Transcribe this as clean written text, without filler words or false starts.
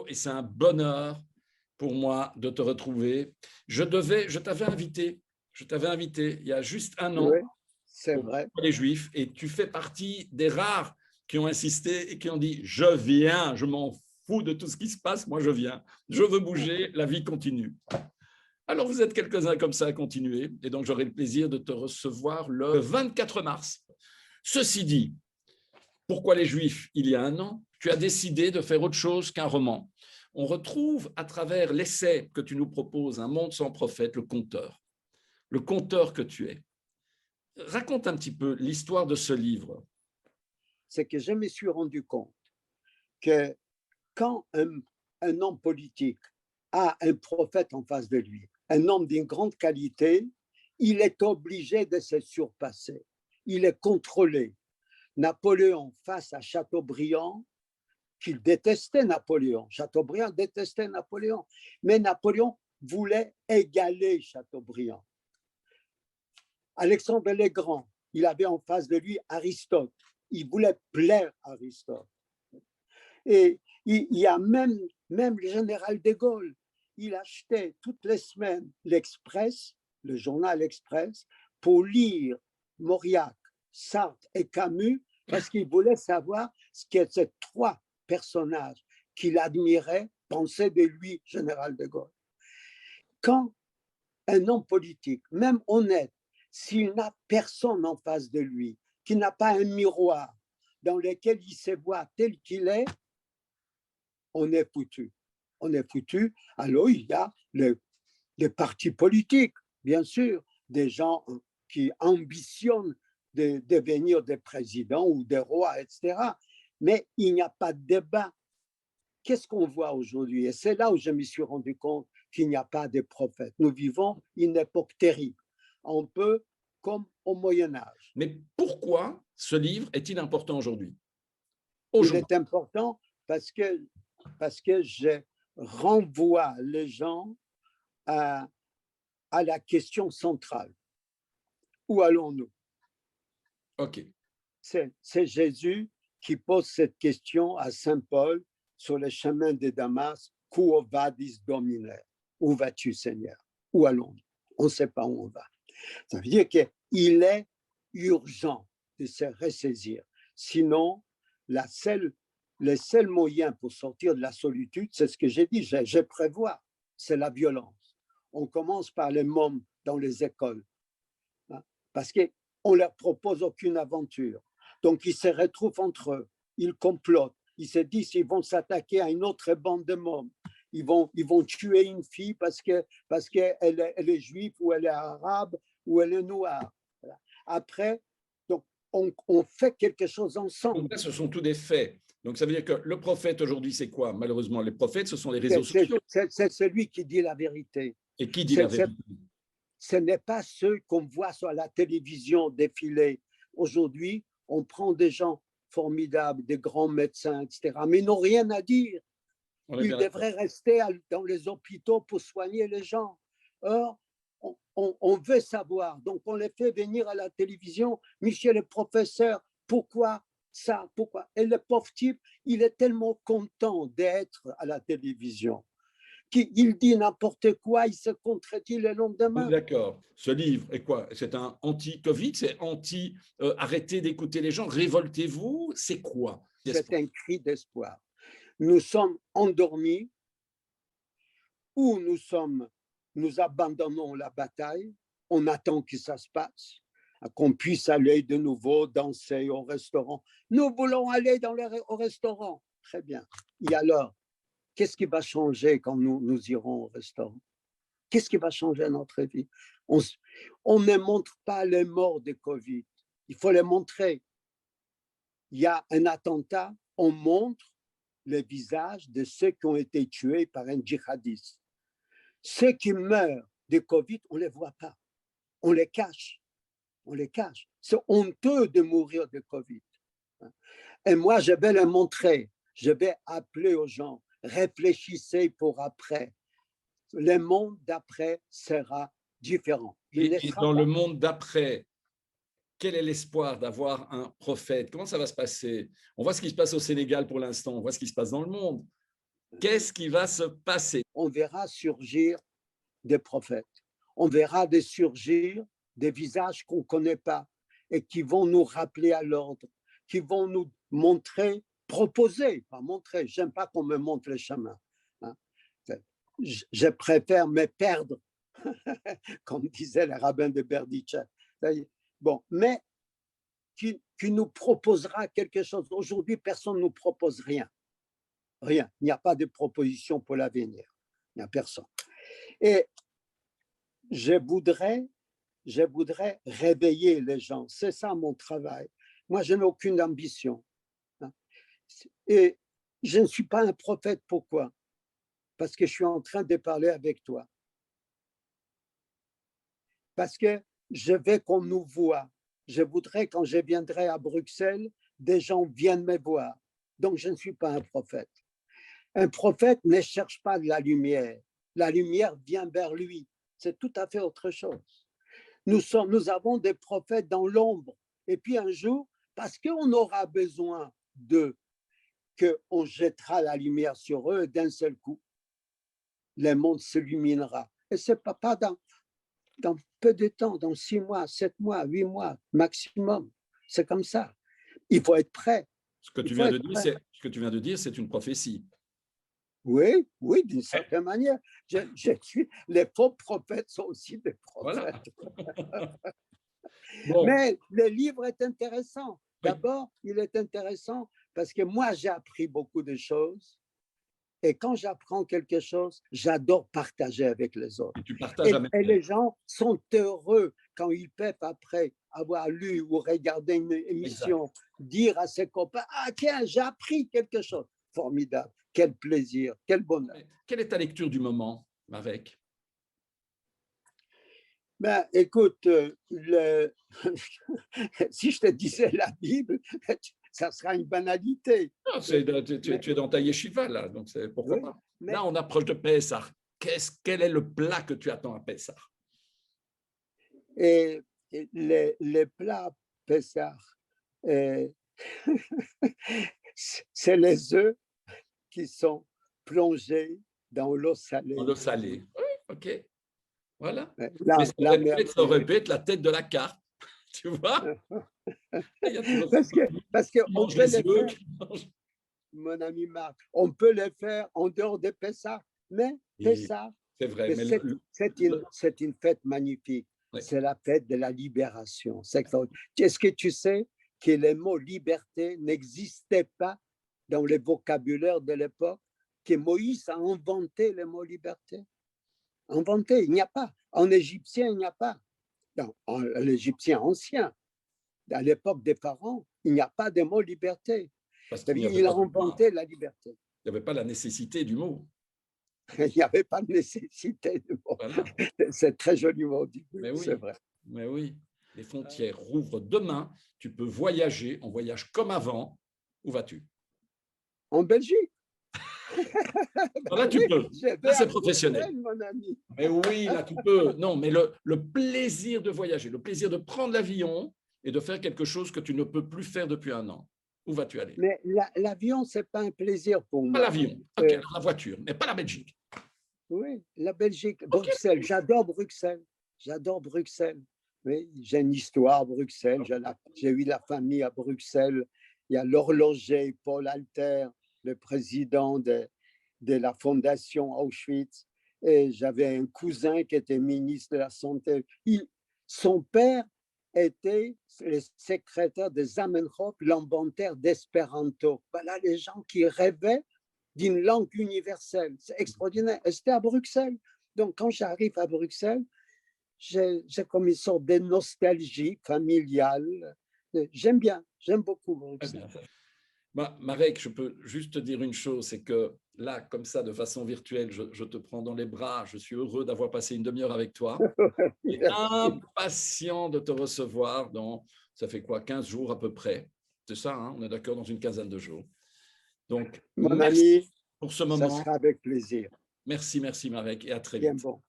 Et c'est un bonheur pour moi de te retrouver. Je t'avais invité il y a juste un an Oui, c'est pour vrai. les Juifs et tu fais partie des rares qui ont insisté et qui ont dit je viens, je m'en fous de tout ce qui se passe, moi je viens, je veux bouger, la vie continue. Alors vous êtes quelques-uns comme ça à continuer et donc j'aurai le plaisir de te recevoir le 24 mars. Ceci dit, pourquoi les Juifs il y a un an, tu as décidé de faire autre chose qu'un roman. On retrouve à travers l'essai que tu nous proposes, Un monde sans prophète, le conteur que tu es. Raconte un petit peu l'histoire de ce livre. C'est que je me suis rendu compte que quand un homme politique a un prophète en face de lui, un homme d'une grande qualité, il est obligé de se surpasser. Il est contrôlé. Napoléon face à Chateaubriand, qu'il détestait Napoléon. Chateaubriand détestait Napoléon. Mais Napoléon voulait égaler Chateaubriand. Alexandre le Grand, il avait en face de lui Aristote. Il voulait plaire à Aristote. Et il y a même le général de Gaulle, il achetait toutes les semaines l'Express, le journal Express, pour lire Mauriac, Sartre et Camus, parce qu'il voulait savoir ce que ces trois personnages qu'il admirait pensaient de lui, général de Gaulle. Quand un homme politique, même honnête, s'il n'a personne en face de lui, qui n'a pas un miroir dans lequel il se voit tel qu'il est, on est foutu. On est foutu. Alors, il y a les partis politiques, bien sûr, des gens qui ambitionnent de devenir des présidents ou des rois, etc. Mais il n'y a pas de débat. Qu'est-ce qu'on voit aujourd'hui? Et c'est là où je me suis rendu compte qu'il n'y a pas de prophètes. Nous vivons une époque terrible, un peu comme au Moyen Âge. Mais pourquoi ce livre est-il important aujourd'hui? Il est important parce que je renvoie les gens à la question centrale. Où allons-nous? Ok. C'est Jésus qui pose cette question à Saint Paul sur le chemin de Damas. Quo vadis, Domine? Où vas-tu, Seigneur? Où allons-nous? On ne sait pas où on va. Ça veut dire qu'il est urgent de se ressaisir. Sinon, le seul moyen pour sortir de la solitude, c'est ce que j'ai dit, je prévois, c'est la violence. On commence par les mômes dans les écoles, hein, parce qu'on ne leur propose aucune aventure. Donc, ils se retrouvent entre eux, ils complotent, ils se disent qu'ils vont s'attaquer à une autre bande de mômes. Ils vont tuer une fille parce qu'elle est juive ou elle est arabe ou elle est noire. Voilà. Après, donc, on fait quelque chose ensemble. Donc là, ce sont tous des faits. Donc ça veut dire que le prophète aujourd'hui, c'est quoi? Malheureusement, les prophètes, ce sont les réseaux sociaux. C'est celui qui dit la vérité. Et qui dit la vérité? Ce n'est pas ceux qu'on voit sur la télévision défiler. Aujourd'hui, on prend des gens formidables, des grands médecins, etc., mais ils n'ont rien à dire. Ils devraient rester dans les hôpitaux pour soigner les gens. Or, on veut savoir, donc on les fait venir à la télévision. Michel est professeur, pourquoi ça? Pourquoi? Et le pauvre type, il est tellement content d'être à la télévision qu'il dit n'importe quoi, il se contredit le lendemain. D'accord. Ce livre est quoi? C'est un anti-Covid? C'est arrêtez d'écouter les gens, révoltez-vous? C'est quoi? C'est un cri d'espoir. Nous sommes endormis ou nous abandonnons la bataille, on attend que ça se passe, qu'on puisse aller de nouveau danser au restaurant. Nous voulons aller au restaurant. Très bien. Et alors, qu'est-ce qui va changer quand nous irons au restaurant? Qu'est-ce qui va changer à notre vie? On ne montre pas les morts de Covid. Il faut les montrer. Il y a un attentat, on montre le visage de ceux qui ont été tués par un djihadiste. Ceux qui meurent de Covid, on ne les voit pas. On les cache. On les cache. C'est honteux de mourir de Covid. Et moi, je vais les montrer. Je vais appeler aux gens. Réfléchissez pour après. Le monde d'après sera différent. Et dans le monde d'après, quel est l'espoir d'avoir un prophète? Comment ça va se passer? On voit ce qui se passe au Sénégal pour l'instant, on voit ce qui se passe dans le monde. qu'est-ce qui va se passer? On verra surgir des prophètes. On verra surgir des visages qu'on ne connaît pas et qui vont nous rappeler à l'ordre, qui vont nous montrer, proposer, pas montrer. J'aime pas qu'on me montre le chemin. Hein. Je préfère me perdre, comme disait le rabbin de Berditchev. Bon, mais qui nous proposera quelque chose. Aujourd'hui, personne ne nous propose rien. Rien. Il n'y a pas de proposition pour l'avenir. Il n'y a personne. Et je voudrais réveiller les gens. C'est ça mon travail. Moi, je n'ai aucune ambition. Et je ne suis pas un prophète. Pourquoi? Parce que je suis en train de parler avec toi. Parce que je veux qu'on nous voit. Je voudrais, quand je viendrai à Bruxelles, des gens viennent me voir. Donc, je ne suis pas un prophète. Un prophète ne cherche pas de la lumière. La lumière vient vers lui. C'est tout à fait autre chose. Nous avons des prophètes dans l'ombre. Et puis un jour, parce qu'on aura besoin d'eux, qu'on jettera la lumière sur eux d'un seul coup, le monde s'illuminera. Et ce n'est pas dans peu de temps, dans 6 mois, 7 mois, 8 mois maximum. C'est comme ça. Il faut être prêt. Ce que tu viens de dire, c'est une prophétie. Oui, d'une certaine manière. Les faux prophètes sont aussi des prophètes. Voilà. Bon. Mais le livre est intéressant. D'abord, il est intéressant parce que moi, j'ai appris beaucoup de choses. Et quand j'apprends quelque chose, j'adore partager avec les autres. Et tu partages et les gens sont heureux quand ils peuvent, après avoir lu ou regardé une émission, exact, dire à ses copains, « Ah tiens, j'ai appris quelque chose. » Formidable. Quel plaisir, quel bonheur. Quelle est ta lecture du moment, Marek? Ben, écoute, si je te disais la Bible, ça sera une banalité. Non, tu es dans ta yeshiva, là, donc pourquoi pas. Là, on approche de Pessah. Quel est le plat que tu attends à Pessah? Et les plats Pessah, c'est les œufs qui sont plongés dans l'eau salée. Dans l'eau salée, oui, ok. Voilà. Mais ça aurait pu être la tête de la carte, tu vois. Parce qu'on peut les faire, mon ami Marc, on peut les faire en dehors de Pessah, mais Pessah, c'est vrai, c'est une fête magnifique. Oui. C'est la fête de la libération. Est-ce que tu sais que le mot liberté n'existait pas dans le vocabulaire de l'époque, que Moïse a inventé le mot liberté? Inventé, il n'y a pas. En égyptien, il n'y a pas. En l'égyptien ancien, à l'époque des pharaons, il n'y a pas de mot liberté. Il a inventé la liberté. Il n'y avait pas la nécessité du mot. Il n'y avait pas de nécessité du mot. Voilà. C'est très joliment dit, mais oui, c'est vrai. Mais oui, les frontières rouvrent demain. Tu peux voyager, on voyage comme avant. Où vas-tu? En Belgique. Là, tu peux. Là, c'est professionnel. Mon ami. Mais oui, là, tu peux. Non, mais le plaisir de voyager, le plaisir de prendre l'avion et de faire quelque chose que tu ne peux plus faire depuis 1 an. Où vas-tu aller? Mais l'avion, ce n'est pas un plaisir pour moi. Pas l'avion, ok, la voiture, mais pas la Belgique. Oui, la Belgique, Bruxelles. Okay. J'adore Bruxelles. J'adore Bruxelles. Oui, j'ai une histoire à Bruxelles. J'ai eu la famille à Bruxelles. Il y a l'horloger Paul Alter, le président de la fondation Auschwitz. Et j'avais un cousin qui était ministre de la Santé. Son père était le secrétaire de Zamenhof, l'inventeur d'Espéranto. Voilà les gens qui rêvaient d'une langue universelle. C'est extraordinaire. Et c'était à Bruxelles. Donc, quand j'arrive à Bruxelles, j'ai comme une sorte de nostalgie familiale. J'aime bien, j'aime beaucoup Bruxelles. Marek, je peux juste te dire une chose, c'est que là, comme ça, de façon virtuelle, je te prends dans les bras. Je suis heureux d'avoir passé une demi-heure avec toi. Et impatient de te recevoir dans, ça fait quoi, 15 jours à peu près. C'est ça, hein, on est d'accord, dans une quinzaine de jours. Donc, mon merci ami, pour ce moment. Ça sera avec plaisir. Merci, Marek, et à très vite. Bien bon.